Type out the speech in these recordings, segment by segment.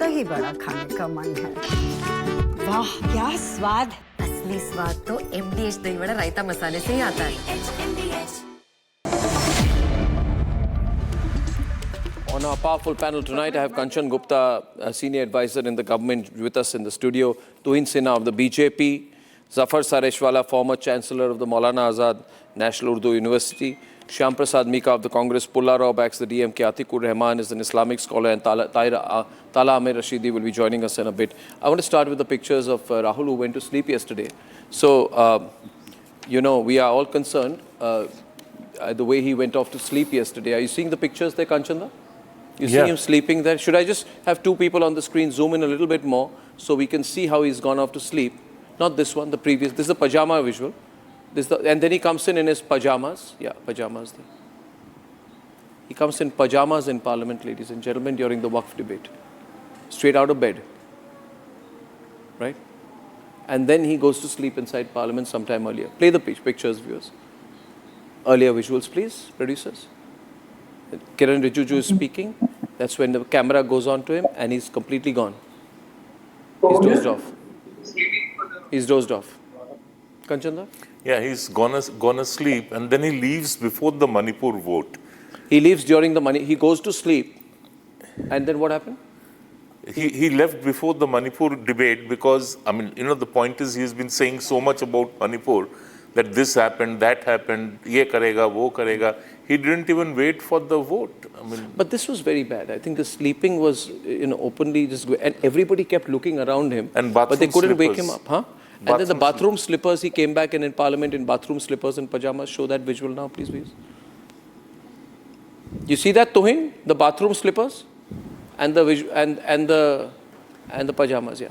दही बड़ा खाने का मन है। वाह क्या स्वाद! असली स्वाद तो MDH दही बड़ा रायता मसाले से ही आता है। On our powerful panel tonight, I have Kanchan Gupta, a senior advisor in the government, with us in the studio. Tuhin Sinha of the BJP, Zafar Sareshwala, former Chancellor of the Maulana Azad National Urdu University, Shyam Prasad Mika of the Congress, Pulla Rao backs the DMK, Atikur Rahman is an Islamic scholar, and Tala Amir Rashidi will be joining us in a bit. I want to start with the pictures of Rahul, who went to sleep yesterday. So, you know, we are all concerned the way he went off to sleep yesterday. Are you seeing the pictures there, Kanchanda? You see him sleeping there? Should I just have two people on the screen zoom in a little bit more so we can see how he's gone off to sleep? Not this one, the previous. This is the pajama visual. And then he comes in his pajamas. Yeah, pajamas there. He comes in pajamas in Parliament, ladies and gentlemen, during the WAQF debate. Straight out of bed. Right? And then he goes to sleep inside Parliament sometime earlier. Play the pictures, viewers. Earlier visuals, please, producers. Kiran Rijiju is speaking. That's when the camera goes on to him and he's completely gone. He's dozed off. He's dozed off. Kanchanda? Yeah, he's gone asleep and then he leaves before the Manipur vote. He leaves during he goes to sleep. And then what happened? He left before the Manipur debate because, I mean, you know, the point is he's been saying so much about Manipur that this happened, that happened, ye karega, wo karega. He didn't even wait for the vote. I mean, but this was very bad. I think the sleeping was, you know, openly just, and everybody kept looking around him. And but they couldn't wake slippers. him up, huh? And then the bathroom slippers, he came back and in Parliament in bathroom slippers and pajamas. Show that visual now, please, please. You see that, Tuhin? The bathroom slippers and the and the pajamas, yeah.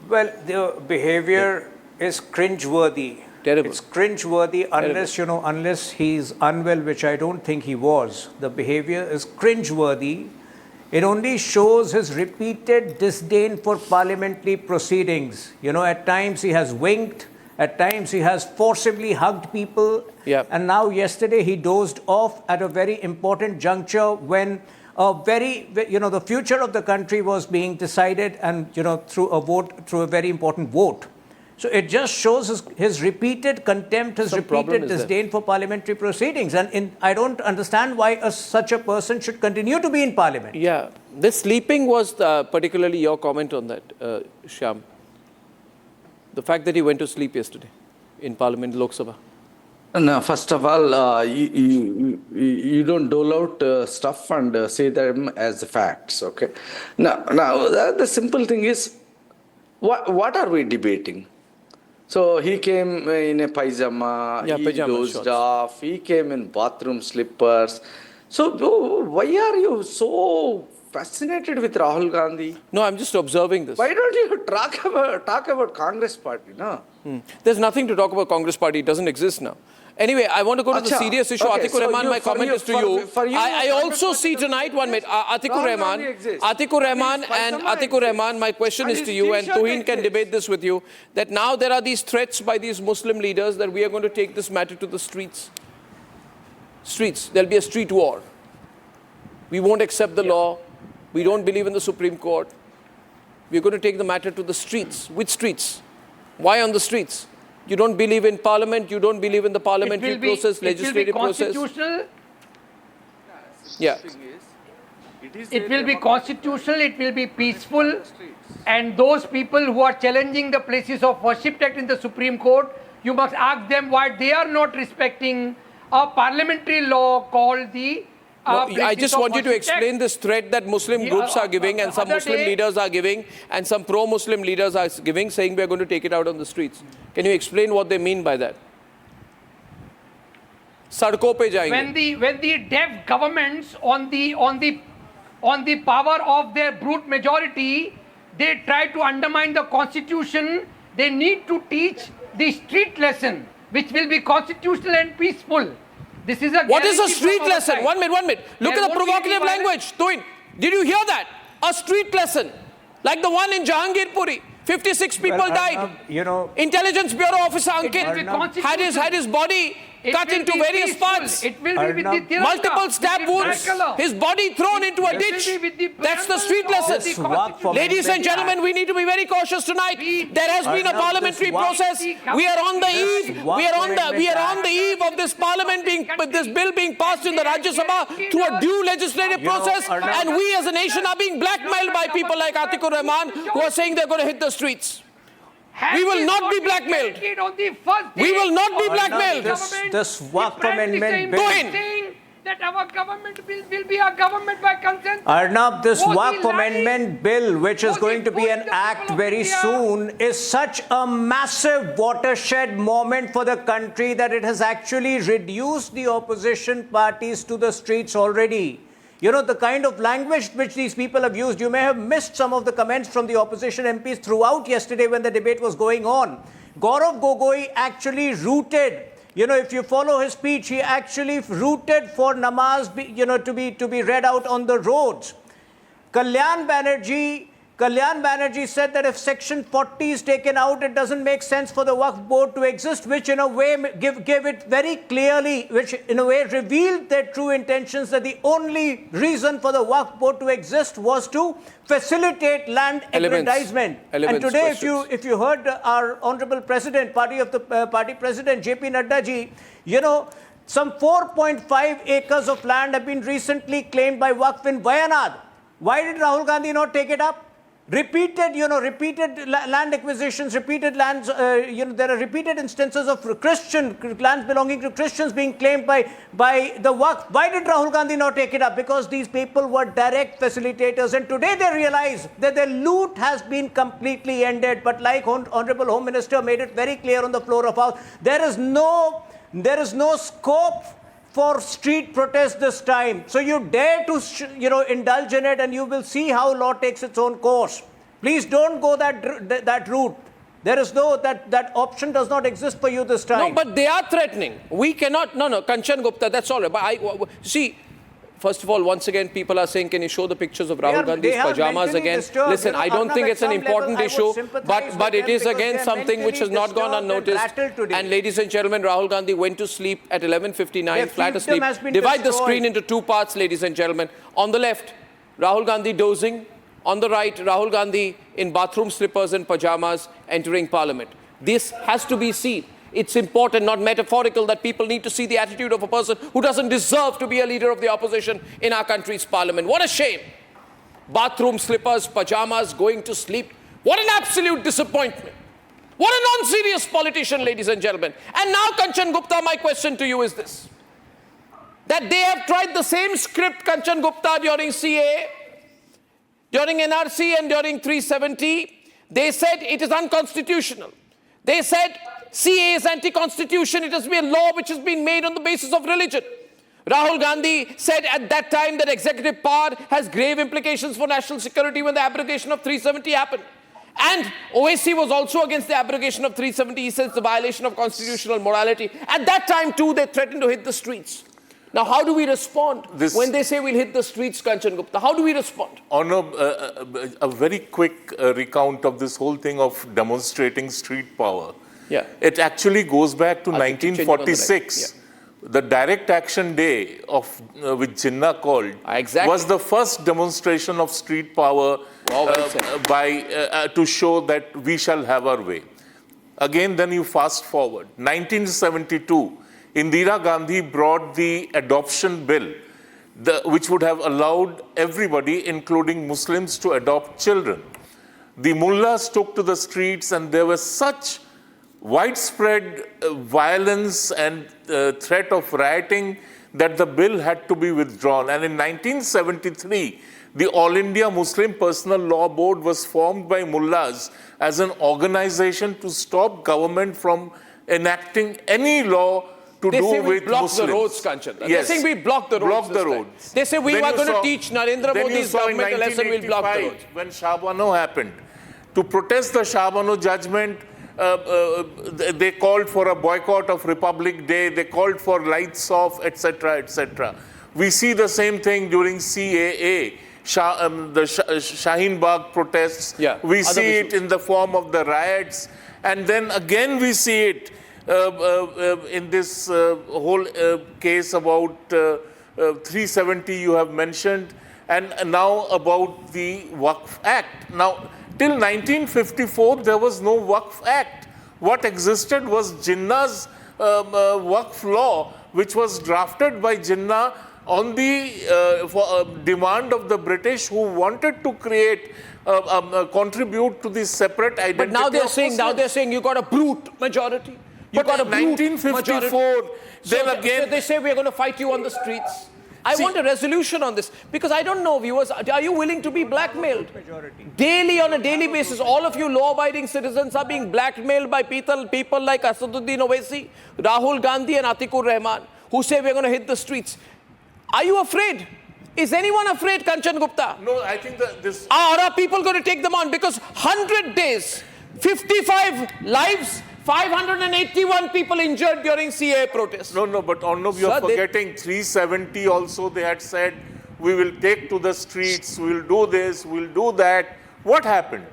Well, the behavior is cringeworthy. Terrible. It's cringeworthy unless, you know, unless he's unwell, which I don't think he was. The behavior is cringeworthy. It only shows his repeated disdain for parliamentary proceedings. You know, at times he has winked, at times he has forcibly hugged people. Yep. And now yesterday he dozed off at a very important juncture when the future of the country was being decided and, you know, through a very important vote. So it just shows his repeated contempt, his repeated disdain for parliamentary proceedings. And I don't understand why such a person should continue to be in parliament. Yeah. The sleeping was particularly your comment on that, Shyam. The fact that he went to sleep yesterday in Parliament, Lok Sabha. No, first of all, you don't dole out stuff and say them as facts, okay? Now the simple thing is, what are we debating? So he came in a pajama, he dozed off, he came in bathroom slippers. So why are you so fascinated with Rahul Gandhi? No, I'm just observing this. Why don't you talk about Congress party, no? There's nothing to talk about Congress party. It doesn't exist now. Anyway, I want to go to the serious issue. Okay, Atikur Rahman, my comment is to you. I also see tonight, 1 minute, Atikur Rahman, my question is to you, and Tuhin can debate this with you, that now there are these threats by these Muslim leaders that we are going to take this matter to the streets. There'll be a street war. We won't accept the law. We don't believe in the Supreme Court. We're going to take the matter to the streets. Which streets? Why on the streets? You don't believe in parliament, you don't believe in the parliamentary process, legislative process. It will be constitutional. Yeah. It will be constitutional, it will be peaceful, and those people who are challenging the places of worship act in the Supreme Court, you must ask them why they are not respecting a parliamentary law called the I just want you to explain this threat that Muslim groups are giving and some Muslim leaders are giving and some pro-Muslim leaders are giving, saying we are going to take it out on the streets. Can you explain what they mean by that? Sadko pe jayenge. When the deaf governments on the power of their brute majority, they try to undermine the constitution, they need to teach the street lesson, which will be constitutional and peaceful. This is what is a street lesson? 1 minute. Look at the provocative language. Tuhin, did you hear that? A street lesson. Like the one in Jahangirpuri. 56 people died. You know, Intelligence Bureau Officer Ankit had his body cut will into be various peaceful. parts. It will be with the Arnab, Tiranga, Multiple with stab the wounds, tricolor. his body thrown into a It will ditch. be with the That's the preamble street of lesson. the This Constitution. WAQF Ladies and gentlemen, we need to be very cautious tonight. There has been a Arnab, parliamentary this process. We are on the eve. We are on the eve of this parliament this bill being passed in the Rajya Sabha through a due legislative process, Arnab, and we as a nation are being blackmailed by people like Atikur Rahman who are saying they're going to hit the streets. We will not be blackmailed. We will not be blackmailed. This WAQF amendment bill. Go in. Saying that our government will be a government by consent. Arnab, this Was he WAQF lying? amendment bill, which is Was going he to be fooling an the act people of very India? soon, is such a massive watershed moment for the country that it has actually reduced the opposition parties to the streets already. You know, the kind of language which these people have used, you may have missed some of the comments from the opposition MPs throughout yesterday when the debate was going on. Gaurav Gogoi actually rooted, you know, if you follow his speech, he actually rooted for namaz, to be read out on the roads. Kalyan Banerjee said that if Section 40 is taken out, it doesn't make sense for the Waqf board to exist, which in a way gave it very clearly, which in a way revealed their true intentions, that the only reason for the Waqf board to exist was to facilitate land aggrandizement. And today, if you heard our honorable president, party president, JP Nadda ji, you know, some 4.5 acres of land have been recently claimed by Waqf in Wayanad. Why did Rahul Gandhi not take it up? Repeated land acquisitions, repeated lands, there are repeated instances of Christian lands belonging to Christians being claimed by the Waqf. Why did Rahul Gandhi not take it up? Because these people were direct facilitators, and today they realize that their loot has been completely ended. But like Honorable Home Minister made it very clear on the floor of House, there is no scope for street protest this time. So you dare to, indulge in it, and you will see how law takes its own course. Please don't go that route. There is that option does not exist for you this time. No, but they are threatening. We cannot, no, Kanchan Gupta, that's all right. But see, first of all, once again, people are saying, can you show the pictures of Rahul Gandhi's pajamas again? Listen, I don't think it's an important issue, but it is again something which has not gone unnoticed. And ladies and gentlemen, Rahul Gandhi went to sleep at 11:59, flat asleep. Divide the screen into two parts, ladies and gentlemen. On the left, Rahul Gandhi dozing. On the right, Rahul Gandhi in bathroom slippers and pajamas entering parliament. This has to be seen. It's important, not metaphorical, that people need to see the attitude of a person who doesn't deserve to be a leader of the opposition in our country's parliament. What a shame. Bathroom slippers, pajamas, going to sleep. What an absolute disappointment. What a non-serious politician, ladies and gentlemen. And now, Kanchan Gupta, my question to you is this. That they have tried the same script, Kanchan Gupta, during CA, during NRC and during 370. They said it is unconstitutional. They said CA is anti-constitution. It has to be a law which has been made on the basis of religion. Rahul Gandhi said at that time that executive power has grave implications for national security when the abrogation of 370 happened. And OAC was also against the abrogation of 370. He says it's a violation of constitutional morality. At that time too, they threatened to hit the streets. Now, how do we respond when they say we'll hit the streets, Kanchan Gupta? How do we respond? Arnab, a very quick recount of this whole thing of demonstrating street power. Yeah. It actually goes back to 1946. The direct action day of which Jinnah called was the first demonstration of street power to show that we shall have our way. Again, then you fast forward. 1972, Indira Gandhi brought the adoption bill, which would have allowed everybody, including Muslims, to adopt children. The mullahs took to the streets, and there was such widespread violence and threat of rioting that the bill had to be withdrawn. And in 1973, the All India Muslim Personal Law Board was formed by mullahs as an organization to stop government from enacting any law to do with Muslims. They say we block the roads, Kanchan. Yes. They're saying we block the roads. Block the roads. They say we are going to teach Narendra Modi's government a lesson, we'll block the roads. When Shah Bano happened, to protest the Shah Bano judgment, they called for a boycott of Republic Day, they called for lights off, etc., etc. We see the same thing during CAA, the Shaheen Bagh protests. We see it in the form of the riots. And then again we see it in this whole case about 370 you have mentioned, and now about the WAQF Act. Now, till 1954, there was no WAQF Act. What existed was Jinnah's WAQF law, which was drafted by Jinnah on the demand of the British, who wanted to create contribute to the separate identity. But now they're of saying, Muslims. you got a brute majority. You But got a in brute 1954, majority. then So again, they say we're going to fight you on the streets. I See- want a resolution on this, because I don't know, viewers, are you willing to be blackmailed? Daily, on a daily basis, all of you law-abiding citizens are being blackmailed by people like Asaduddin Owaisi, Rahul Gandhi and Atikur Rahman, who say we're going to hit the streets. Are you afraid? Is anyone afraid, Kanchan Gupta? no, I think that this. Are people going to take them on? Because 100 days, 55 lives, 581 people injured during CAA protests. No, but Arnab, you're Sir, forgetting 370 also they had said, we will take to the streets, we'll do this, we'll do that. What happened?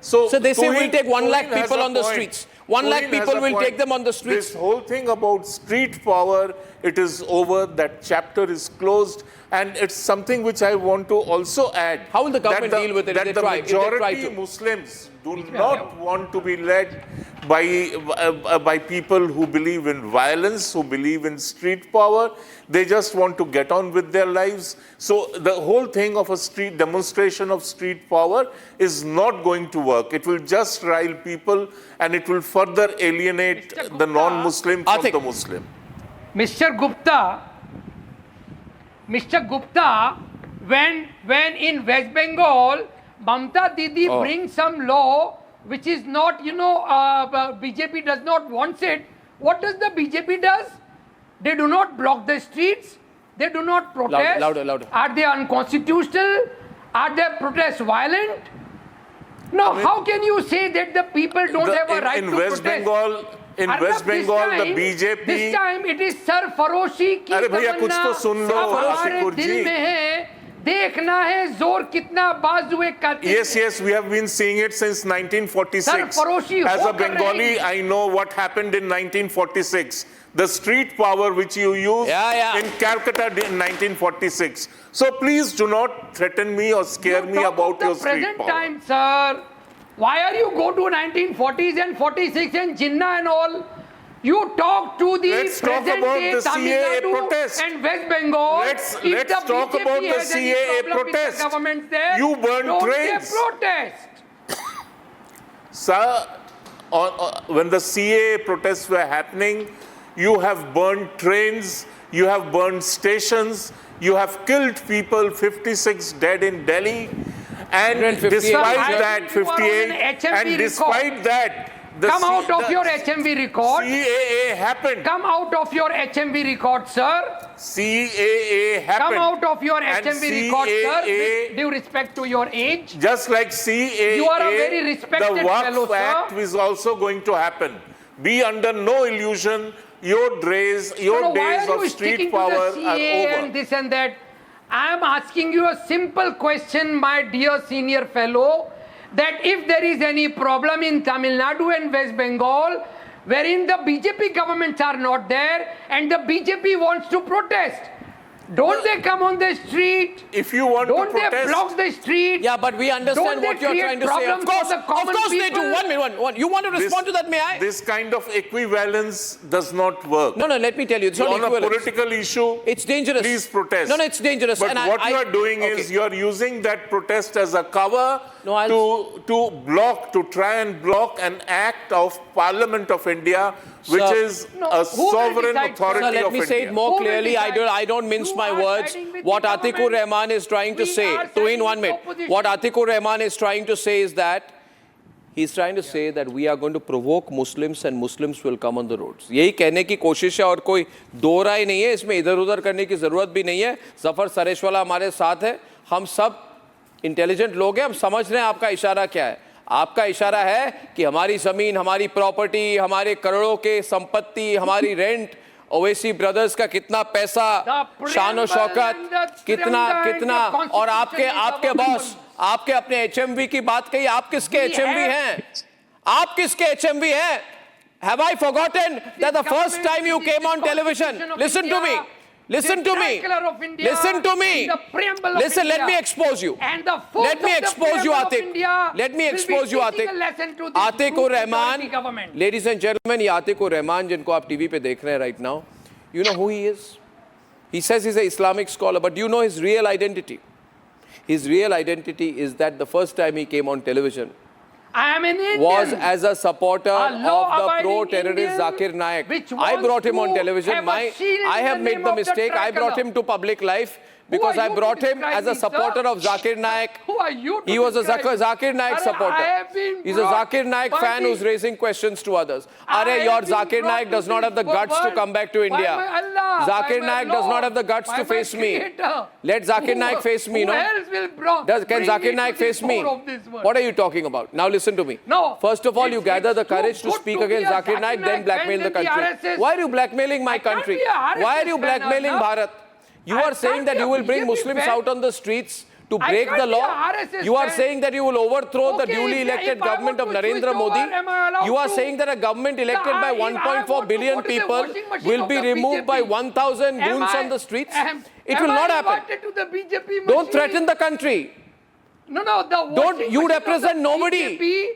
So they say we'll Tuhin- take 1 lakh Tuhin has people a on the point. streets. 1 lakh Tuhin has people a will point. take them on the streets. This whole thing about street power, it is over, that chapter is closed, and it's something which I want to also add. How will the that government deal with it if That they the try- if they try majority to? Muslims do not want to be led by people who believe in violence, who believe in street power. They just want to get on with their lives. So the whole thing of a street demonstration of street power is not going to work. It will just rile people, and it will further alienate Mr. Gupta, the non-Muslim from Atik. the Muslim. Mr. Gupta, when in West Bengal, Mamta Didi brings some law which is not, BJP does not want it. What does the BJP does? They do not block the streets. They do not protest. Louder. Are they unconstitutional? Are their protests violent? No, how can you say that the people don't have a right in to West protest? Bengal, in Arnab, West this Bengal, time- the BJP. This time it is सरफरोशी की अरे भैया, कुछ तो तमन्ना सुन लो, अब हमारे आशिकुर दिल जी। में है, देखना है जोर कितना बाजुए कातिल Yes, we have been seeing it since 1946. सरफरोशी As हो a कर Bengali, रहेगी। I know what happened in 1946. The street power which you used Yeah. in Calcutta in 1946. So please do not threaten me or scare me talk about of the your street present power. time, sir. Why are you go to 1940s and 46 and Jinnah and all? You talk to the Let's talk present about day the Tamil CAA Nadu protest. and West Bengal. Let's If the talk BJP about the has any CAA problem with the protest. government there, You burned don't trains. they protest? Sir, when the CAA protests were happening, you have burned trains, you have burned stations, you have killed people, 56 dead in Delhi, and 158. despite Sir, that, I think you are on 58, an HMV and despite that, the Come out of the your HMV record. CAA happened. Come out of your HMV record, sir. CAA happened. Come out of your And HMV record, sir. CAA With due respect to your age. Just like CAA, You are a very respected the WAQF fellow, sir. Act is also going to happen. Be under no illusion. Your days, So why days are you of street sticking power to are the CAA over. and this and that? I am asking you a simple question, my dear senior fellow, that if there is any problem in Tamil Nadu and West Bengal, wherein the BJP governments are not there and the BJP wants to protest, don't they come on the street? If you want Don't to they protest, block the street? Yeah, but we understand Don't they what you're create trying to say. Of problems for the common course they do. people? 1 minute. You want to respond to that, may I? this kind of equivalence does not work. No, let me tell you. It's not On a equivalent. political issue, It's dangerous. please protest. No, it's dangerous. But And what I, you are doing is okay. you are using that protest as a cover No, to try and block an act of Parliament of India, which Sir. is No, a who will sovereign decide, sir? authority Sir, let of me India. say it more Who will clearly. decide? I don't mince You my are words. siding with What the Atikur government. Rahman is trying to We say, are to siding in 1 with minute, opposition. what Atikur Rahman is trying to say is that he's trying to say that we are going to provoke Muslims and Muslims will come on the roads. यही कहने की कोशिश है और कोई दो राय नहीं है इसमें इधर-उधर करने की जरूरत भी नहीं है. जफर सरेशवाला हमारे साथ है. हम सब इंटेलिजेंट लोग हैं. हम समझ रहे हैं आपका इशारा क्या है. आपका इशारा है कि हमारी जमीन, हमारी प्रॉपर्टी, हमारे करोड़ों के संपत्ति, हमारी रेंट, ओवैसी ब्रदर्स का कितना पैसा, शान और शौकत, कितना और आपके बॉस, आपके अपने एचएमवी की बात कही. आप किसके एचएमवी हैं? आप किसके एचएमवी हैं? Have I forgotten that the first government time you is the came on television, Constitution of listen to me, India, listen the to me, Tricolor of India, listen to me, and the preamble of listen, let India. me expose you. And the fourth Let me of the expose you, preamble of Atiq. India Let me will be expose you, teaching Atiq. a lesson to this Atiq group ur majority Rahman, government. ladies and gentlemen, ये Atiq ur Rahman जिनको आप TV पे देख रहे हैं right now, you know who he is? He says he's an Islamic scholar, but do you know his real identity? His real identity is that the first time he came on television I am an Indian. was as a supporter A of the law-abiding pro-terrorist Indian Zakir Naik. which I wants brought him on to television. have a shield I in have the made name the of the mistake. I brought tricolor. him to public life Who because are I you brought to him describe as a me, supporter sir? of Zakir Naik. Who are you to He was a describe me? Zakir Naik Arre, supporter. I have been He's a brought Zakir Naik by fan the- who's raising questions to others. I Arre, have your been Zakir brought Naik to does not have the this guts to world come back to by India. my Allah, Zakir by my Naik does Lord, not have the guts by to my face me. Creator. Let Zakir Who- Naik face me, who no? else will Can bring Zakir me to Naik the face me? core of this world? What are you talking about? Now listen to me. No. First of all, you gather the it's too courage to good speak to be against a Zakir Naik, then Naik blackmail the fan and the country. RSS. Why are you blackmailing my I can't country? be a RSS Why are you fan, blackmailing Arnab. Bharat? You I are saying can't that be you a will bring BJP Muslims fan. out on the streets to I break can't the be a law. RSS You are fan. saying that you will overthrow the Okay, duly if elected I government of want to Narendra switch Modi. over, am I allowed You are to? saying that a government elected by If I 1.4 want to billion go to the people washing machine will of be the removed by BJP. 1,000 Am goons I- on the streets. am- It am will I not happen. invited to the BJP Don't machine? threaten the country. No, the Don't- washing you machine represent of the nobody. BJP,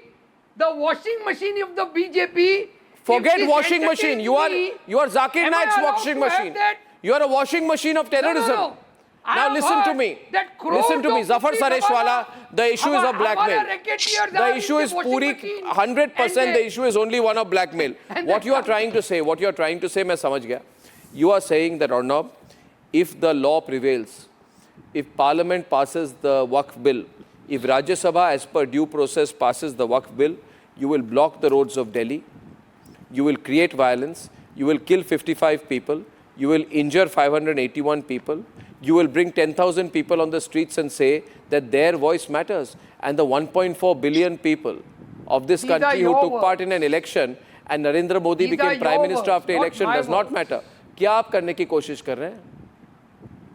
the washing machine of the BJP. Forget if this washing machine. entertains You are me, Zakir am I Naik's allowed washing to have machine. that? You are a washing machine of terrorism. No. I Now have listen to heard me. that crores Listen to me. of Zafar Muslims Sareshwala, the issue is of हमारा blackmail. racketeers The are issue in is the washing puri machine. 100%. And The issue is only one of blackmail. What you are trying to say, मैं समझ गया. You are saying that Arnab, if the law prevails, if Parliament passes the WAQF bill, if Rajya Sabha as per due process passes the WAQF bill, you will block the roads of Delhi, you will create violence, you will kill 55 people, you will injure 581 people, you will bring 10,000 people on the streets and say that their voice matters. And the 1.4 billion people of this These are country who your took part in an election and Narendra Modi These became are Prime your Minister words, after not election my does not words. matter. क्या आप करने की कोशिश कर रहे हैं?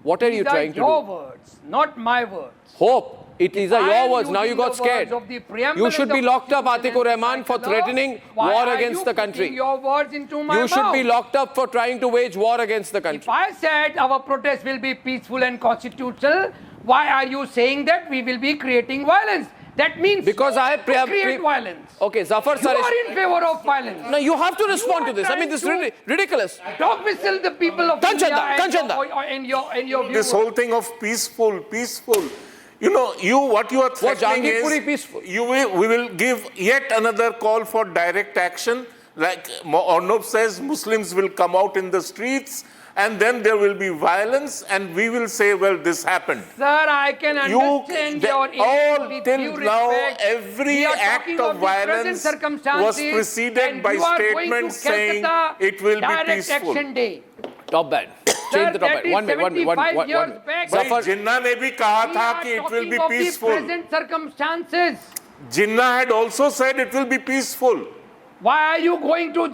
What are you These are trying to your do? words, not my words. Hope. It is I your am words. Now you using got the scared. words of the preamble You and should the be locked up, Constitution Atiq ur and Rahman, for tricolor. threatening Why war are against you the putting country. your words into my You should mouth? be locked up for trying to wage war against the If country. I said our protest will be peaceful and constitutional, why are you saying that we will be creating violence? That means Because I have create violence. Okay, Zafar You are Saresh. in favor of violence. No, you have to respond are to this. I mean, this is trying to- ridiculous. Dog whistle the people of Kanchanda, India Kanchanda. and your This viewers. whole thing of peaceful. You know, what you are threatening Jahangir Puri is peaceful? we will give yet another call for direct action. Like Arnab says, Muslims will come out in the streets and then there will be violence and we will say, well, this happened. Sir, I can understand your all with till due now, respect. every We are act talking of the present violence was circumstances, preceded and by you are going to statements saying Calcutta it will be Direct peaceful. Action Day. Top bad. Sir, Change the top that bad. is 1 minute, 1 minute, 1 75 minute. years back. भाई Zafar, जिन्ना ने भी कहा We था are कि it will talking be of the peaceful. present circumstances. Jinnah had also said it will be peaceful. Why are you going to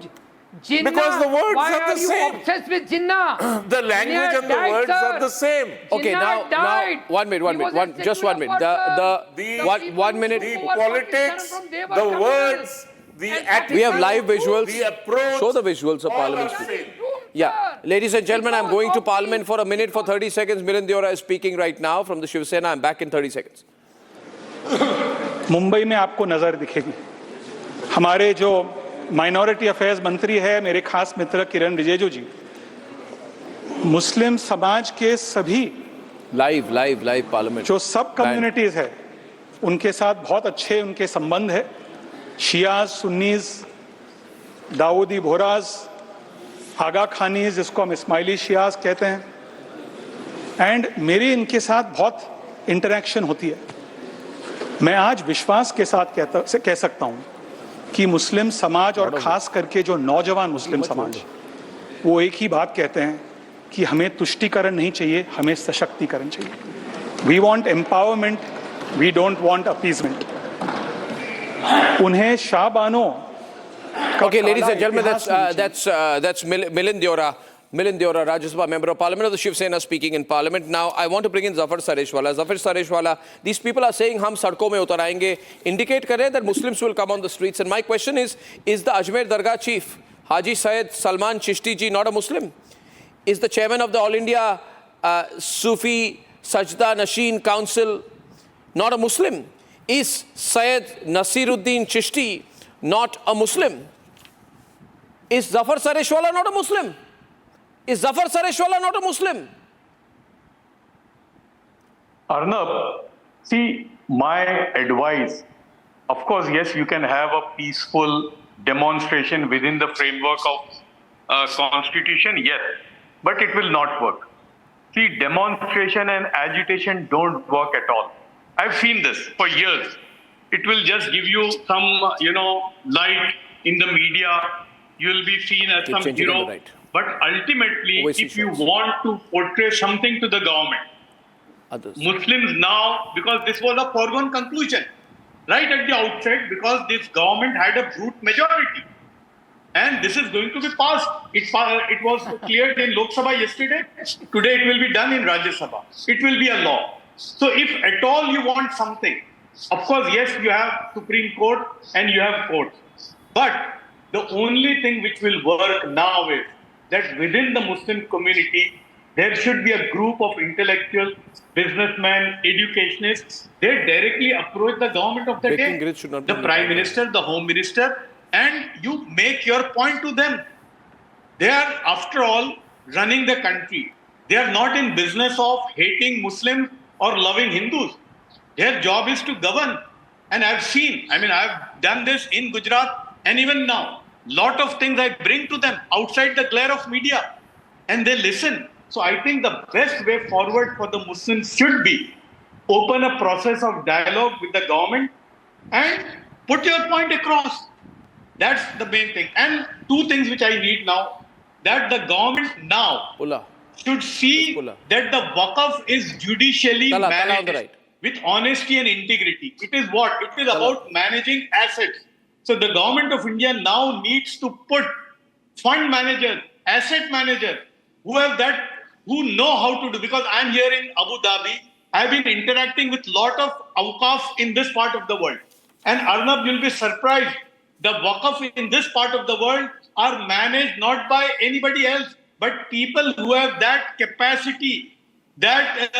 Jinnah? Because the words Why are the you same. obsessed with Jinnah? The language and the died, words sir. are the same. Okay, Jinnah now, died. 1 minute, He was a just 1 minute. secular The- 1 minute. The Who were politics, Pakistan from, they were the communal. words, the And attitude, We have live visuals. the approach. Show the visuals of all Parliament are speaking. same. Yeah, ladies and gentlemen, I'm going to Parliament for a minute for 30 seconds. Milind Deora is speaking right now from the Shiv Sena. I'm back in 30 seconds. Mumbai में आपको नजर दिखेगी। हमारे जो minority affairs मंत्री है, मेरे खास मित्र किरण रिजिजू जी, मुस्लिम समाज के सभी Live Parliament. जो सब कम्युनिटीज है उनके साथ बहुत अच्छे उनके संबंध है। शियाज, सुन्नीज, दाऊदी बोहराज, आगा खानीज, जिसको हम इस्माइली शियाज कहते हैं, एंड मेरी इनके साथ बहुत इंटरेक्शन होती है। मैं आज विश्वास के साथ कह सकता हूं कि मुस्लिम समाज और खास करके जो नौजवान मुस्लिम समाज, वो एक ही बात कहते हैं कि हमें तुष्टीकरण नहीं चाहिए, हमें सशक्तिकरण चाहिए। We want empowerment, we don't want appeasement. उन्हें Shahbano Okay, ladies and gentlemen, that's Milind Deora. Milind Deora, Rajya Sabha Member of Parliament of the Shiv Sena, speaking in Parliament. Now, I want to bring in Zafar Sareshwala. Zafar Sareshwala, these people are saying, "Hum sadko mein utar aayenge," indicate kar rahe hain that Muslims will come on the streets. And my question is the Ajmer Dargah chief, Haji Syed Salman Chishti ji, not a Muslim? Is the chairman of the All India Sufi Sajda Nasheen Council not a Muslim? Is Syed Nasiruddin Chishti not a Muslim? Is Zafar Sareshwala not a Muslim? Is Zafar Sareshwala not a Muslim? Arnab, see, my advice, of course, yes, you can have a peaceful demonstration within the framework of constitution, yes, but it will not work. See, demonstration and agitation don't work at all. I've seen this for years. It will just give you some, light in the media. You'll be seen as some hero. Right. But ultimately, if you want to portray something to the government, Muslims now, because this was a foregone conclusion, right at the outset, because this government had a brute majority. And this is going to be passed. It was cleared in Lok Sabha yesterday. Today it will be done in Rajya Sabha. It will be a law. So if at all you want something, of course, yes, you have Supreme Court and you have courts. But the only thing which will work now is that within the Muslim community, there should be a group of intellectuals, businessmen, educationists. They directly approach the government of the day, the Prime Minister, the Home Minister, and you make your point to them. They are, after all, running the country. They are not in business of hating Muslims or loving Hindus. Their job is to govern. And I've done this in Gujarat and even now. Lot of things I bring to them outside the glare of media and they listen. So I think the best way forward for the Muslims should be open a process of dialogue with the government and put your point across. That's the main thing. And two things which I need now, that the government now should see that the WAQF is judicially managed with honesty and integrity. It is what? It is about managing assets. So the government of India now needs to put fund managers, asset managers, who know how to do. Because I'm here in Abu Dhabi, I've been interacting with lot of WAQF in this part of the world. And Arnab, you'll be surprised. The WAQF in this part of the world are managed not by anybody else, but people who have that capacity, that,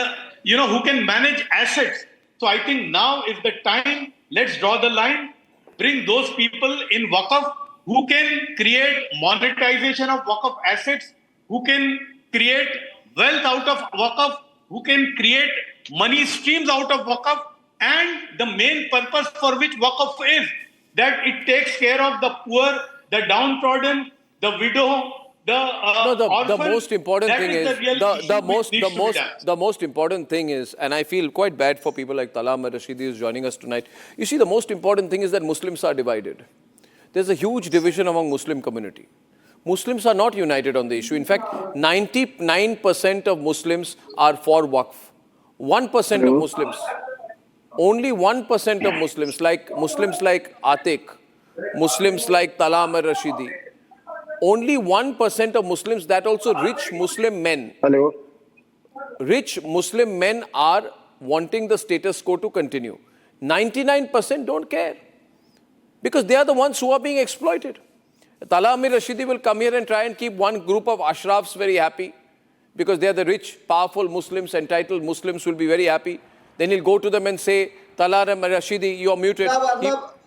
who can manage assets. So I think now is the time, let's draw the line, bring those people in WAQF who can create monetization of WAQF assets, who can create wealth out of WAQF, who can create money streams out of WAQF, and the main purpose for which WAQF is that it takes care of the poor, the downtrodden, the widow, the most important thing is the most important thing is, and I feel quite bad for people like Talha Ahmed Rashidi who's joining us tonight. You see, the most important thing is that Muslims are divided. There's a huge division among Muslim community. Muslims are not united on the issue. In fact, 99% of Muslims are for WAQF. 1% of Muslims, only 1% of Muslims like Atiq, Muslims like Talha Ahmed Rashidi, only 1% of Muslims, that also rich Muslim men. Hello. Rich Muslim men are wanting the status quo to continue. 99% don't care because they are the ones who are being exploited. Talha Ahmed Rashidi will come here and try and keep one group of Ashrafs very happy because they are the rich, powerful Muslims, entitled Muslims will be very happy. Then he'll go to them and say, Talha Ahmed Rashidi, you are muted.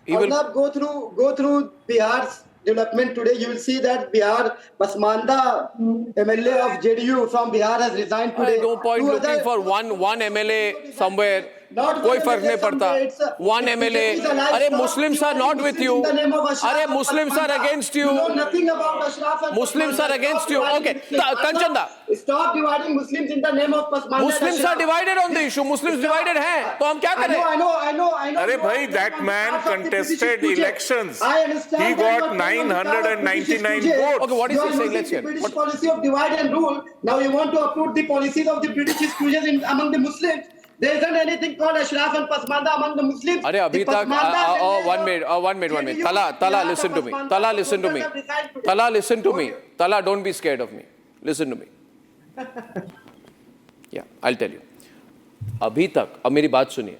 He will go through Bihar's development today. You will see that Bihar, Pasmanda MLA of JDU from Bihar has resigned today. No point looking for one MLA somewhere. कोई फर्क नहीं पड़ता. One MLA. अरे Muslims are not with you. अरे Muslims are against you. Muslims are against you. Okay. Kanchanda. Stop dividing Muslims in the name of Pasmanda. Muslims are divided on the issue. Muslims divided हैं. तो हम क्या करें? I know. अरे भाई, that man contested elections. He got 999 votes. Okay, what is he saying? Let's hear. The British policy of divide and rule. Now you want to uproot the policies of the British exclusion among the Muslims. There isn't anything called Ashraf and Pasmanda among the Muslims. अरे अभी तक one minute. Talha, listen to me. Talha, don't be scared of me. Listen to me. Yeah, I'll tell you. अभी तक, अब मेरी बात सुनिए,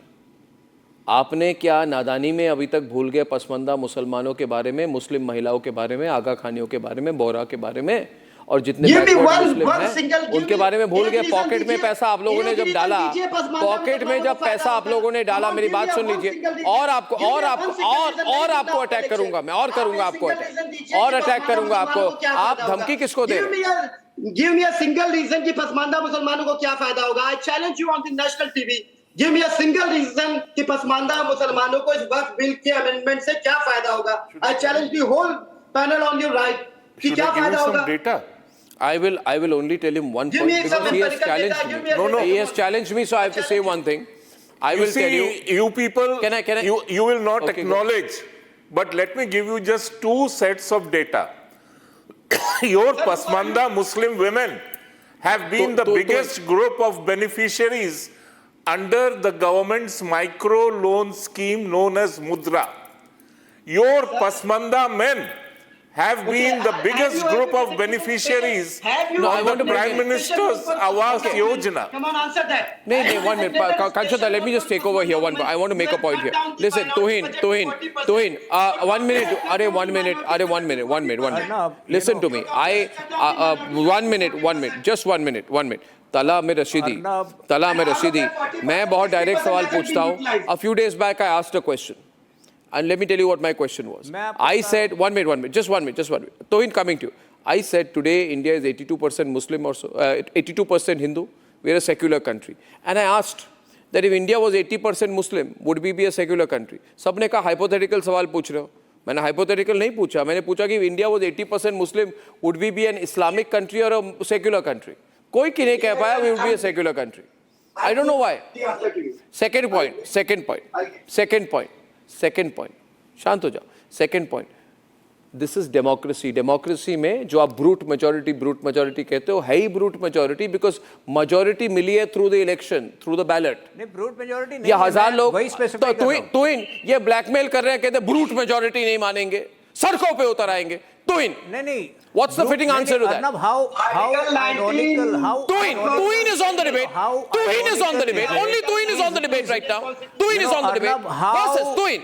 आपने क्या नादानी में अभी तक भूल गए पसमानदा मुसलमानों के बारे में, मुस्लिम महिलाओं के बारे में, आगा खानियों के बारे में, बोरा के बारे में, और जितने मुस्लिम हैं उनके बारे में भूल गए? पॉकेट में पैसा आप लोगों ने जब डाला, पॉकेट में जब पैसा आप लोगों ने डाला, मेरी बात सुन लीजिए, और आपको अटैक करूंगा मैं, और करूंगा आपको अटैक, और अटैक करूंगा आपको। आप धमकी किसको दे रहे हैं? Give me a single reason कि पसमानदा मुसलमानों को क्या फायदा होगा? I challenge you on the national TV. Give me a single reason कि पसमानदा मुसलमानों को इस वक्त बिल के अमेंडमेंट से क्या फायदा होगा? I challenge the whole panel on your right कि क्या फायदा होगा? Data. I will only tell him one point because he has challenged me. No, he has challenged me, so I have to say one thing. I will tell you. You people, can I? You will not acknowledge, but let me give you just 2 sets of data. Your Pasmanda Muslim women have been the biggest group of beneficiaries under the government's micro loan scheme known as Mudra. Your Pasmanda men have been the biggest group of beneficiaries of the Prime Minister's Awas Yojana. Come on, answer that. No, 1 minute. Kanchata, let me just take over here. I want to make a point here. Listen, Tuhin, 1 minute. Are 1 minute. Listen to me. 1 minute. Just 1 minute. तला में रशीदी, मैं बहुत direct सवाल पूछता हूँ. A few days back I asked a question. And let me tell you what my question was. I said, 1 minute, just one minute. Tohin, coming to you. I said today India is 82% Muslim or so, 82% Hindu. We are a secular country. And I asked that if India was 80% Muslim, would we be a secular country? सबने कहा hypothetical सवाल पूछ रहे हो. मैंने hypothetical नहीं पूछा. मैंने पूछा कि if India was 80% Muslim, would we be an Islamic country or a secular country? कोई की नहीं कह पाया we would be a secular country. I don't know why. Second point. शांत हो जाओ. Second point. This is democracy. Democracy में जो आप brute majority कहते हो, है ही brute majority because majority मिली है through the election, through the ballot. नहीं, brute majority नहीं. ये हजार लोग तो ये blackmail कर रहे हैं, कहते हैं brute majority नहीं मानेंगे, सड़कों पे उतर आएंगे. नहीं. What's the fitting answer to that? Arnab, how ironical, how Tuhin is on the debate. Tuhin is on the debate. Only Tuhin is on the debate right now. Tuhin is on the debate. Versus Tuhin.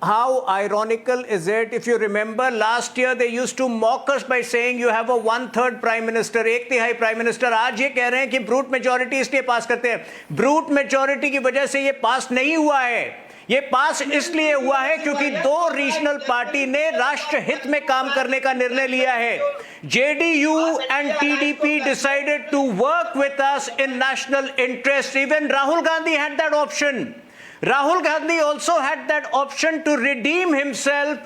How ironical is it? If you remember, last year they used to mock us by saying you have a 1/3 prime minister, 1/3 prime minister. आज ये कह रहे हैं कि brute majority इसलिए पास करते हैं. Brute majority की वजह से ये पास नहीं हुआ है. ये पास इसलिए हुआ है क्योंकि 2 रीजनल पार्टी ने राष्ट्र हित में काम करने का निर्णय लिया है. JDU and TDP decided to work with us in national interest. Even Rahul Gandhi had that option. Rahul Gandhi also had that option to redeem himself,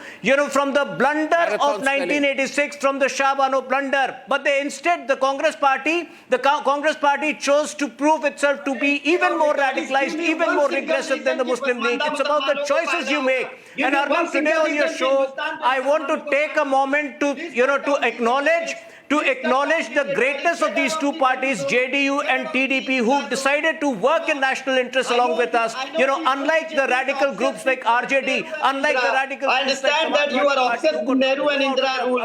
from the blunder of 1986, from the Shah Bano blunder. But the Congress Party chose to prove itself to be even more radicalized, even more regressive than the Muslim League. It's about the choices you make. And Arnab, today on your show, I want to take a moment to acknowledge the greatness of these 2 parties, JDU and TDP, who decided to work in national interest along with us. Unlike the radical groups like RJD, unlike the radical I understand groups like that you are obsessed with Nehru and Indira rule.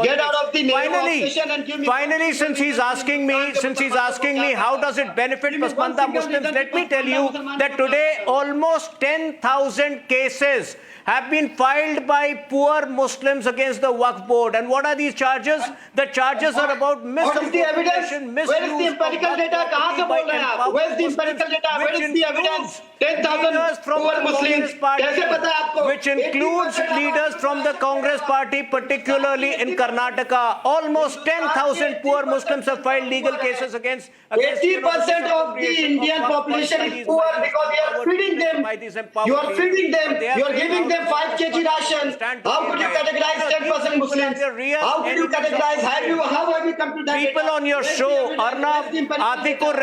Get out of the Nehru obsession and give me... Finally, since he's asking me how does it benefit Pasmanda Muslims, let me tell you that today almost 10,000 cases have been filed by poor Muslims against the WAQF board. And what are these charges? The charges are about misappropriation, misuse. Where is the empirical data? कहाँ से बोल रहे हैं आप? Where is the empirical data? Where is the evidence? 10,000 poor Muslims. कैसे पता है आपको? Which includes leaders from the Congress Party, particularly in Karnataka. Almost 10,000 poor Muslims have filed legal cases against 80% of the Indian population is poor because you are feeding them. You are feeding them. You are giving them 5 kg ration. How could you categorize 10% Muslims? How could you categorize? How have you come to that? People on your show, Arnab, Atikur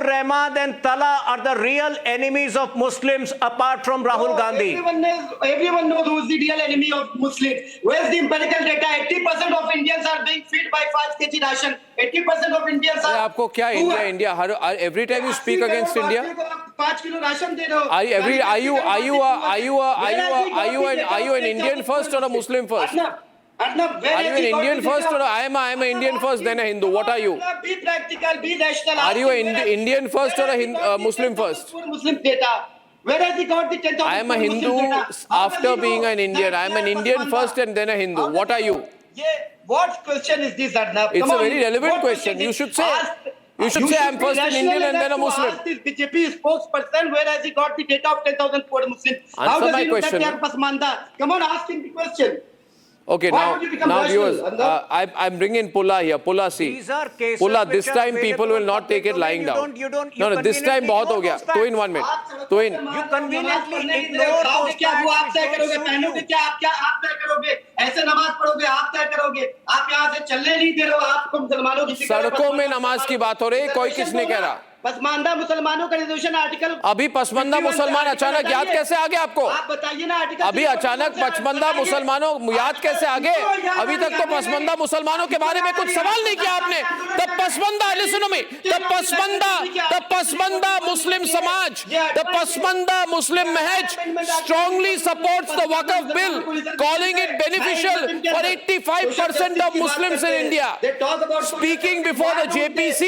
Rahman and Tala are the real enemies of Muslims apart from Rahul Gandhi. Everyone knows who is the real enemy of Muslims. Where's the empirical data? 80% of Indians are being fed by 5 kg ration. 80% of Indians are... आपको क्या India? Every time you speak against India, 5 kilo ration दे रहे हो. are you an Indian first or a Muslim first? Arnab, where Are you has an he got Indian the first data? or I am an Indian first, then a Hindu? What are you? Arnab, be practical, be rational. Are you Ask him an where has- Indian first or where a has he got the Muslim 10,000 first? poor Muslim data? Where has he got the 10,000 I am a poor Hindu Muslim data? How does after he being know an Indian. that I am they an are Indian Pasmanda? first and then a Hindu. How does What he are know? you? Yeah, what question is this, Arnab? It's Come a on, very relevant what question. You is- should say. Ask- You should say I am be first an rational Indian and enough then a to Muslim. ask this BJP spokesperson, where has he got the data of 10,000 poor Muslims? How Answer does my he know question, that they are no? Pasmanda? Come on, ask him the question. Okay, Why would you become now rational, viewers, Arnab? I'm bringing Pulla here. Pulla, see. These are cases Pulla, which this are time people available will in not public take it domain. lying You down. don't- No, this time conveniently बहुत हो ignore गया. those Two in facts. 1 minute. आप Two in. You conveniently नमाज पढ़ने की ignore जगह those खाओगे क्या, वो आप facts तय which करोगे, don't suit पहनोगे you. क्या, आप तय करोगे, ऐसे नमाज पढ़ोगे, आप तय करोगे, आप यहाँ से चलने नहीं दे रहे हो, आपको मुसलमानों की फिक्र है, सड़कों में पसमानदा नमाज की बात हो रही है, कोई किस ने कह रहा? पसमानदा मुसलमानों का रिजर्वेशन आर्टिकल अभी पसमंदा मुसलमान अचानक याद कैसे आ गए आपको? आप बताइए ना आर्टिकल अभी अचानक पचमंदा मुसलमानों याद कैसे आ गए? अभी तक तो पसमंदा मुसलमानों के बारे में कुछ सवाल नहीं किया आपने. The पसमंदा, listen to me. The पसमंदा Muslim Samaj, the पसमंदा Muslim Mahaj strongly supports the WAQF bill, calling it beneficial for 85% of Muslims in India. Speaking before the JPC,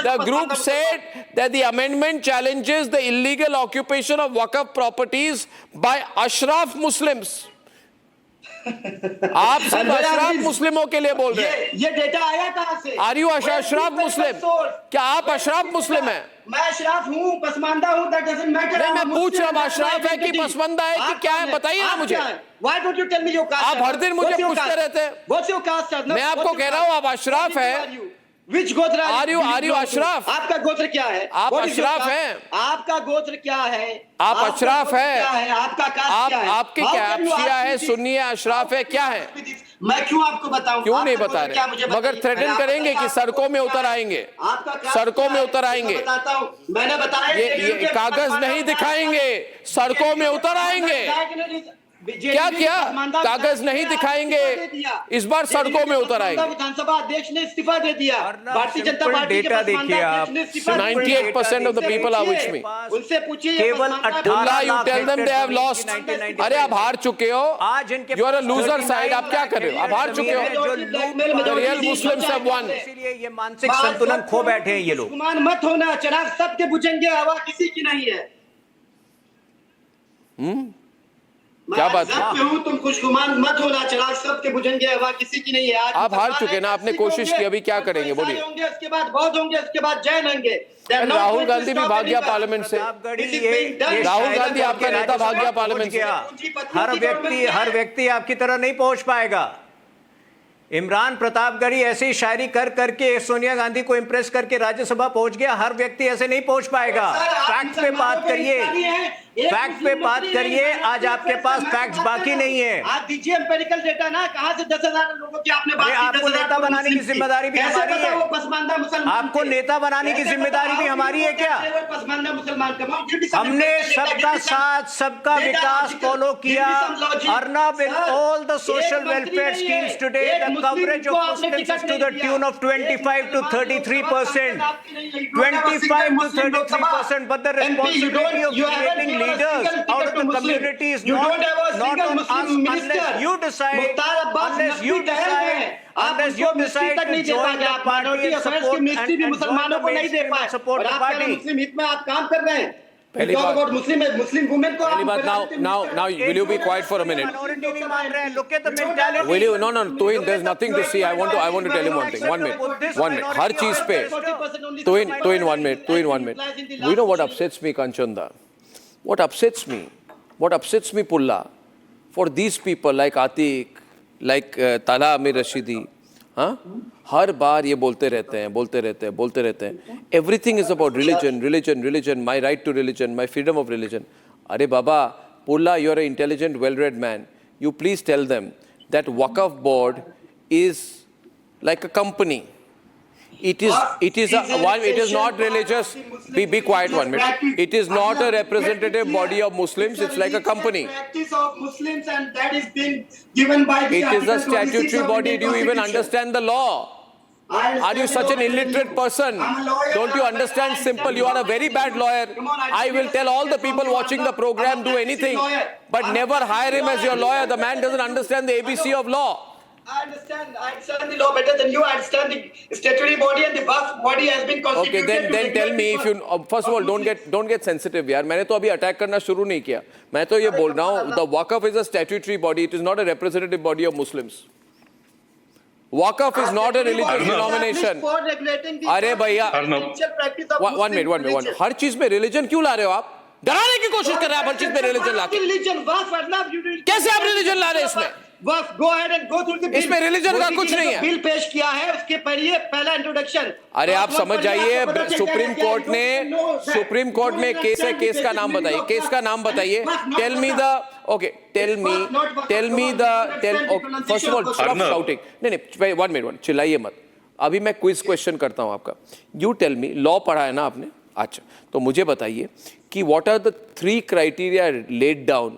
the group said that the amendment challenges the illegal occupation of WAQF properties by Ashraf Muslims. आप सिर्फ अशराफ मुस्लिमों के लिए बोल रहे हैं. ये data आया कहाँ से? आर यू अशराफ मुस्लिम? क्या आप अशराफ मुस्लिम हैं? मैं अशराफ हूँ, पसमानदा हूँ, that doesn't matter. नहीं, मैं पूछ रहा हूँ अशराफ है कि पसमंदा है कि क्या है, बताइए ना मुझे. Why don't you tell me your caste? आप हर दिन मुझे पूछते रहते हैं. What's your caste? मैं आपको कह रहा हूँ आप अशराफ है. Which गोत्र Are you अशराफ? आपका गोत्र क्या है? आप अशराफ हैं? आपका गोत्र क्या है? आप अशराफ हैं? आपका कास्ट क्या है? आपके क्या? आप शिया है, सुन्नी है, अशराफ है, क्या है? मैं क्यों आपको बताऊं? क्यों नहीं बता रहे? मगर थ्रेटन करेंगे कि सड़कों में उतर आएंगे. सड़कों में उतर आएंगे. मैंने बताया ये कागज नहीं दिखाएंगे, सड़कों में उतर आएंगे. क्या किया? कागज नहीं दिखाएंगे, इस बार सड़कों में उतर आएंगे. विधानसभा अध्यक्ष ने इस्तीफा दे दिया. भारतीय जनता पार्टी के डेटा देखिए आप. 98% of the people are with me. उनसे पूछिए. केवल 18 you tell them they have lost. अरे आप हार चुके हो. आज इनके You are a loser side. आप क्या कर रहे हो? आप हार चुके हो. The real Muslims have won. इसीलिए ये मानसिक संतुलन खो बैठे हैं ये लोग. गुमान मत होना, चिराग सबके बुझेंगे, हवा किसी की नहीं है. क्या बात है? हूँ, तुम खुशगुमान मत होना, चिराग सबके बुझेंगे, हवा किसी की नहीं है. आज आप हार चुके ना, आपने कोशिश की, अभी क्या करेंगे बोलिए. उसके बाद बौद्ध होंगे, उसके बाद जैन होंगे. राहुल गांधी भी भाग गया पार्लियामेंट से. राहुल गांधी आपका नेता भाग गया पार्लियामेंट से. हर व्यक्ति आपकी तरह नहीं पहुंच पाएगा. इमरान प्रतापगढ़ी ऐसी शायरी कर करके सोनिया गांधी को इंप्रेस करके राज्यसभा पहुंच गया. हर व्यक्ति ऐसे नहीं पहुंच पाएगा. फैक्ट पे बात करिए, फैक्ट पे बात करिए. आज आपके पास फैक्ट्स बाकी नहीं है. आप दीजिए एम्पिरिकल डेटा ना, कहां से 10,000 लोगों की आपने बात की. आपको नेता बनाने की जिम्मेदारी भी हमारी है. पसमानदा मुसलमान, आपको नेता बनाने की जिम्मेदारी भी हमारी है क्या? पसमानदा मुसलमान हमने सबका साथ, सबका विकास फॉलो किया. Arnab, in all the social welfare schemes today, the coverage of Muslims is to the tune of 25 to 33%. 25 to 33%. But the responsibility of creating leaders out of the community is not on us unless you decide to join the party and support मुसलमानों को नहीं दे पाए. support the party. मुस्लिम हित में आप काम कर रहे हैं. पहली बात, मुस्लिम वुमेन को now will you be quiet for a minute? Look at the mentality. Will you? No, Tuin, there's nothing to see. I want to tell him one thing. 1 minute. हर चीज पे. Tuin, 1 minute. You know what upsets me, Kanchanda? What upsets me, Pulla, for these people like Atiq, like Tala Amir Rashidi, हाँ? हर बार ये बोलते रहते हैं. Everything is about religion, my right to religion, my freedom of religion. अरे बाबा, Pulla, you're an intelligent, well-read man. You please tell them that WAQF board is like a company. It is not religious. Be quiet 1 minute. It is not a representative body of Muslims. It's like a company. Practice of Muslims, and that is being given by the It is a Article 26 statutory of body. Indian Do you even Constitution. understand the law? Are you such an illiterate person? Don't you understand simple? You are a very bad lawyer. I will tell all the people watching the program, do anything, but never hire him as your lawyer. The man doesn't understand the ABC of law. I understand the law better than you. I understand the statutory body and the vast body has been constituted. Okay, then tell me if you first of all don't get sensitive यार. मैंने तो अभी attack करना शुरू नहीं किया. मैं तो ये बोल रहा हूँ the WAQF is a statutory body. It is not a representative body of Muslims. WAQF is not a religious denomination. अरे भैया, one minute. हर चीज में religion क्यों ला रहे हो आप? डराने की कोशिश कर रहे हैं आप हर चीज में religion ला के. कैसे आप religion ला रहे हैं इसमें? Go ahead and go through the bill. इसमें religion का कुछ नहीं है. बिल पेश किया है उसके पहला इंट्रोडक्शन. अरे आप समझ जाइए सुप्रीम कोर्ट में केस है. केस का नाम बताइए. केस का नाम बताइए. Tell me first of all stop shouting. नहीं 1 minute चिल्लाइए मत. अभी मैं क्विज क्वेश्चन करता हूं आपका. You tell me लॉ पढ़ा है ना आपने? अच्छा तो मुझे बताइए कि what are the 3 criteria laid down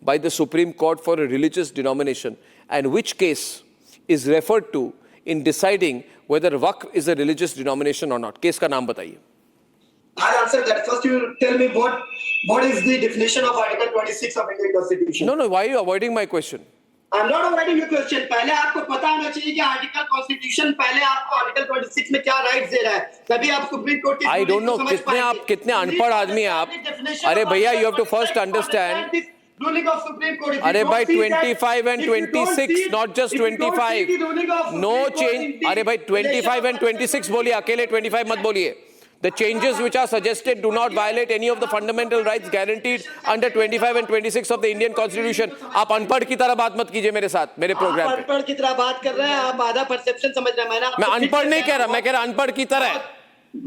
by the Supreme Court for a religious denomination and which case is referred to in deciding whether WAQF is a religious denomination or not. Case का नाम बताइए. I'll answer that. First you tell me what is the definition of Article 26 of Indian Constitution. No, why are you avoiding my question? I'm not avoiding your question. पहले आपको पता होना चाहिए कि article constitution पहले आपको आर्टिकल 26 में क्या राइट्स दे रहा है. तभी आप सुप्रीम कोर्ट की I don't know कितने अनपढ़ आदमी हैं आप. अरे भैया you have to first understand. अरे भाई 25 and 26 not just 25 no change. अरे भाई 25 and 26 बोलिए अकेले 25 मत बोलिए. The changes which are suggested do not violate any of the fundamental rights guaranteed under 25 and 26 of the Indian Constitution. आप अनपढ़ की तरह बात मत कीजिए मेरे साथ मेरे प्रोग्राम पे. अनपढ़ की तरह बात कर रहे हैं आप. आधा परसेप्शन समझ रहे हैं. मैं अनपढ़ नहीं कह रहा. मैं कह रहा अनपढ़ की तरह.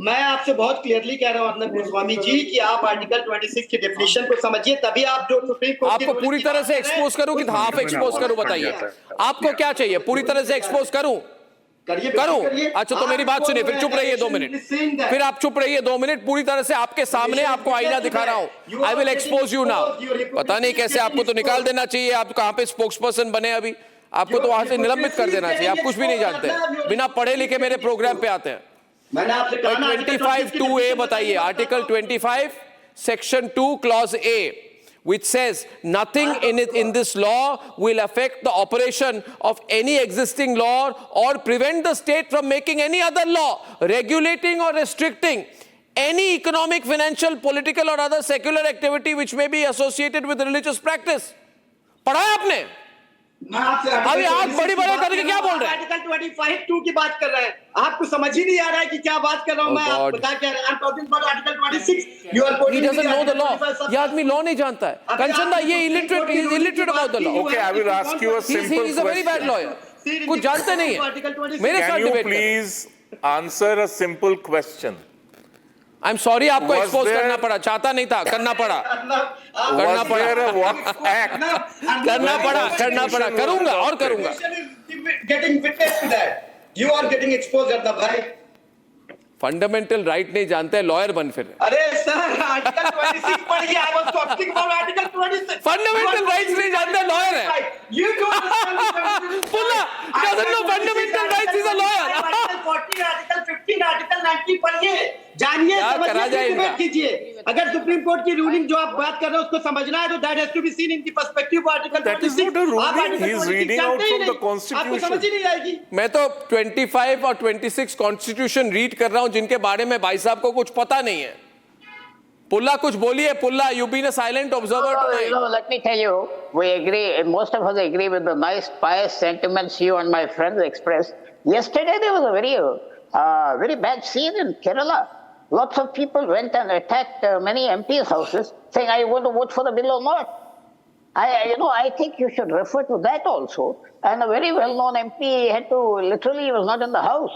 मैं आपसे बहुत क्लियरली कह रहा हूं अर्नब गोस्वामी जी कि आप आर्टिकल 26 की डेफिनेशन को समझिए तभी आप जो सुप्रीम कोर्ट आपको पूरी तरह से एक्सपोज करूं कि हाफ एक्सपोज करूं बताइए. आपको क्या चाहिए? पूरी तरह से एक्सपोज करूं? अच्छा तो मेरी बात सुनिए फिर चुप रहिए 2 मिनट. फिर आप चुप रहिए 2 मिनट. पूरी तरह से आपके सामने आपको आईना दिखा रहा हूं. I will expose you now. पता नहीं कैसे आपको तो निकाल देना चाहिए. आप कहां पे स्पोक्स पर्सन बने अभी. आपको तो वहां से निलंबित कर देना चाहिए. आप कुछ भी नहीं जानते. बिना पढ़े लिखे मेरे प्रोग्राम पे आते हैं. 25(2)(a) बताइए. Article 25 section 2 clause A which says nothing in this law will affect the operation of any existing law or prevent the state from making any other law regulating or restricting any economic, financial, political or other secular activity which may be associated with religious practice. पढ़ा है आपने? अभी आंख बड़ी बड़ी करके क्या बोल रहे हैं? आर्टिकल 25(2) की बात कर रहे हैं. आपको समझ ही नहीं आ रहा है कि क्या बात कर रहा हूं मैं. आप बता क्या रहे हैं? I'm talking about Article 26. You are quoting. He doesn't know the law. ये आदमी लॉ नहीं जानता है. कंचनदा ये illiterate about the law. Okay, I will ask you a simple question. He's a very bad lawyer. कुछ जानते नहीं है. मेरे साथ डिबेट करें. Can you please answer a simple question? I'm sorry आपको एक्सपोज करना पड़ा. चाहता नहीं था करना पड़ा. करना पड़ा. करूंगा और करूंगा. Getting witness to that. You are getting exposed Arnab भाई. फंडामेंटल राइट नहीं जानते लॉयर बन फिर. अरे सर आर्टिकल 26 पढ़िए. I was talking about Article 26. Fundamental rights नहीं जानते लॉयर है. You don't understand. पुल्ला doesn't know fundamental rights is a lawyer. Article 14, Article 15, Article 19 पढ़िए. जानिए समझिए कीजिए. अगर सुप्रीम कोर्ट की रूलिंग जो आप बात कर रहे हैं उसको समझना है तो that has to be seen in the perspective of Article 26. That is not a ruling. He is reading out from the Constitution. आपको समझ ही नहीं आएगी. मैं तो 25 और 26 कॉन्स्टिट्यूशन रीड कर रहा हूं जिनके बारे में भाई साहब को कुछ पता नहीं है. पुल्ला कुछ बोलिए. पुल्ला you been a silent observer tonight. No, let me tell you, we agree, most of us agree with the nice pious sentiments you and my friends expressed. Yesterday there was a very bad scene in Kerala. Lots of people went and attacked many MPs' houses saying, I want to vote for the bill or not. I think you should refer to that also. And a very well-known MP had to, literally, he was not in the house.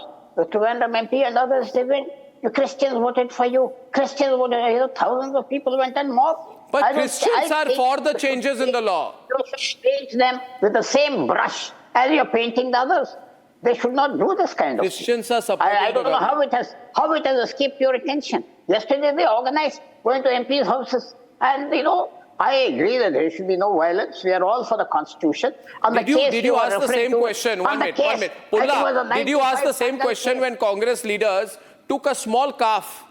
To random MP and others, they went, the Christians voted for you. Christians voted, thousands of people went and mobbed. But Christians are for the changes in the law. You should paint them with the same brush as you're painting the others. They should not do this kind of thing. Christians are supporting. I don't know how it has escaped your attention. Yesterday they organized going to MPs' houses and I agree that there should be no violence. We are all for the Constitution. Did you ask the same question? One minute. Pulla, did you ask the same question when Congress leaders took a small calf,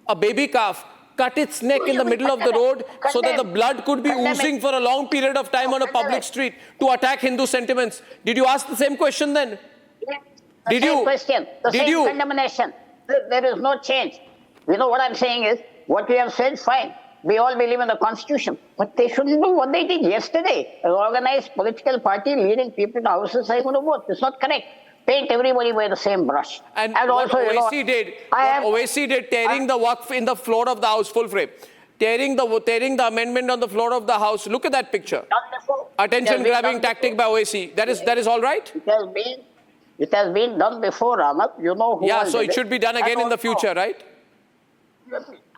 a baby calf, cut its neck in the middle of the road so that the blood could be oozing for a long period of time on a public street to attack Hindu sentiments? Did you ask the same question then? The same question, the same condemnation. There is no change. You know what I'm saying is, what we have said, fine. We all believe in the Constitution. But they shouldn't do what they did yesterday. An organized political party leading people to houses saying, vote. It's not correct. Paint everybody with the same brush. And what also, Owaisi did, tearing the WAQF in the floor of the House, full frame. Tearing the amendment on the floor of the House. Look at that picture. Attention-grabbing tactic by Owaisi. That is all right? It has been done before, Arnab. You know who so it should be done again in the future, right?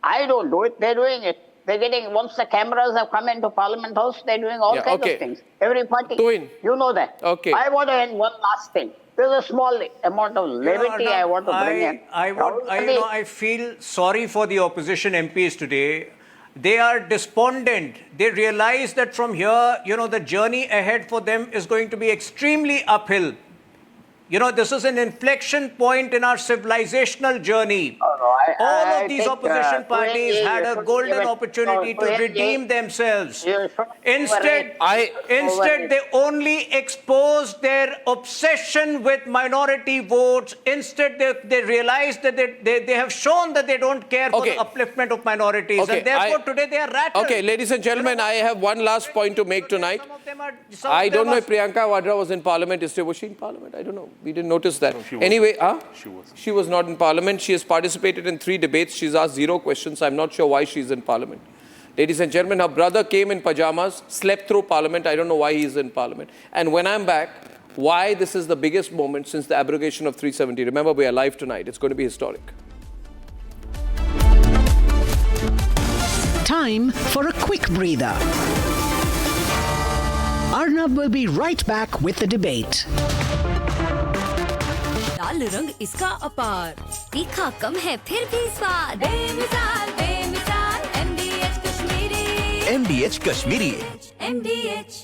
I don't do it. They're doing it. They're getting, once the cameras have come into Parliament House, they're doing all kinds of things. Every party. You know that. Okay. I want to end one last thing. There's a small amount of levity I want to bring in. I feel sorry for the opposition MPs today. They are despondent. They realize that from here, the journey ahead for them is going to be extremely uphill. This is an inflection point in our civilizational journey. All of these opposition parties had a golden opportunity to redeem themselves. Instead, they only exposed their obsession with minority votes. Instead, they realized that they have shown that they don't care for the upliftment of minorities. And therefore, today they are rattled. Okay, ladies and gentlemen, I have one last point to make tonight. I don't know if Priyanka Vadra was in Parliament. Was she in Parliament? I don't know. We didn't notice that. No, anyway, she was not in Parliament. She has participated in 3 debates. She's asked 0 questions. I'm not sure why she's in Parliament. Ladies and gentlemen, her brother came in pajamas, slept through Parliament. I don't know why he's in Parliament. And when I'm back, why this is the biggest moment since the abrogation of 370. Remember, we are live tonight. It's going to be historic. Time for a quick breather. Arnab will be right back with the debate. लाल रंग इसका अपार, तीखा कम है फिर भी स्वाद, बेमिसाल बेमिसाल MDH Kashmiri, MDH Kashmiri, MDH